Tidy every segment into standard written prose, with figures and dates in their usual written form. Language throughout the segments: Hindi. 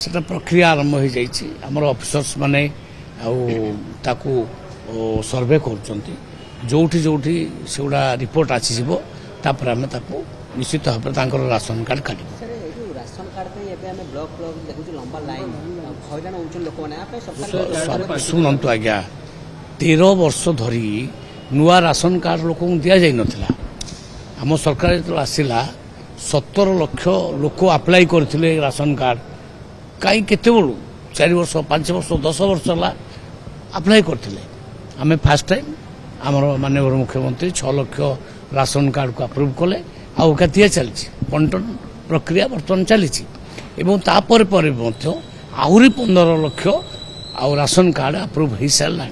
सेटा प्रक्रिया आरंभ हो जाइए आमर ऑफिसर्स माने ताकू सर्वे कर जोठी जोठी सेगुड़ा रिपोर्ट आसीज आम निश्चित भाव में राशन कार्ड काट शुणु आज्ञा 13 वर्ष धरी नुआ राशन कार्ड लोक दि जा ना आम सरकार जो आसला 17 लाख लोक अप्लाई करते राशन कार्ड कहीं केते बड़ू 4 वर्ष 5 वर्ष 10 वर्ष है अप्लाई करते आम फास्ट टाइम आमर माननीय मुख्यमंत्री 6 लाख राशन कार्ड को अप्रूव कले आउका दिया चली बंटन प्रक्रिया बर्तमान चली आहरी 15 लाख आ राशन कार्ड अप्रूव हो सारा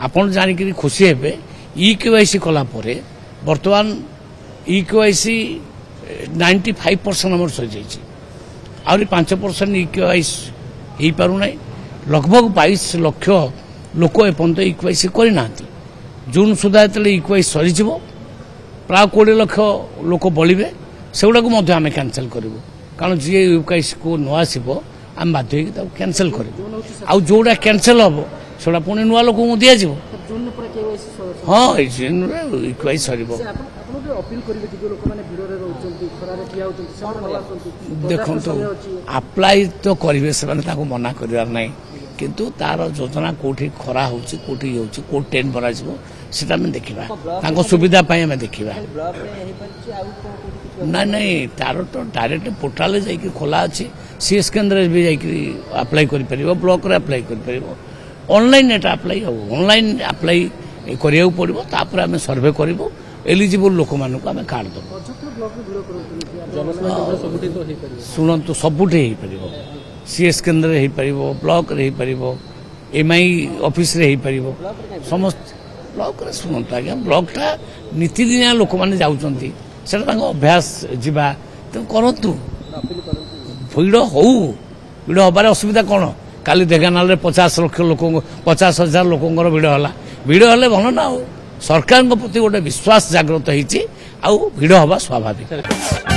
आपड़ जानिक खुशी हे EKYC कलापर बर्तमान EKYC 95% आम सरी आहरी 5% EKYC हो पारना लगभग 22 लाख लोक एपर्तंत EKYC करना जून सुधा जो EKYC सरीज प्राय 20 लाख लोक बलिबे सेगुड़ा आम कैंसल करूँ कारण जी EKYC को न आसो आम बाध्य कैंसल कर जोड़ा कैंसल हम से पुणी नुआ लोक दिज्व हाँ EKYC सर देखो अप्लाई तो करेंगे से मना करार ना किंतु तार योजना कौटी खरा होटी कौ टेन बना सीटा देखा सुविधा आम देखा ना नहीं तार तो डायरेक्ट पोर्टाल जाकि खोला अच्छी सीएस केन्द्र भी अप्लाई कर ब्लॉक अप्लाई कर ऑनलाइन एटा अप्लाई ऑनलाइन अप्लाई करिया पड़ो तापर आम सर्वे करूँ एलिजिबल लोक मान आम कार्ड दब शुणु सबुठे हो सीएस केन्द्र हो पार ब्लॉक हो पार MI ऑफिस रे हो पार समस्त ब्लॉक शुणु आज्ञा ब्लॉकटा नीतिदिनिया लोक मैंने जाऊँगी से अभ्यास जावा तो करूँ भिड़ भिड़ हबार असुविधा कौन काली ढेंकानाल 50 लाख लोक 50,000 लोकंर भिड़ हेल्ले भल ना सरकार प्रति गोटे विश्वास जागृत होती भिड़ हवा स्वाभाविक।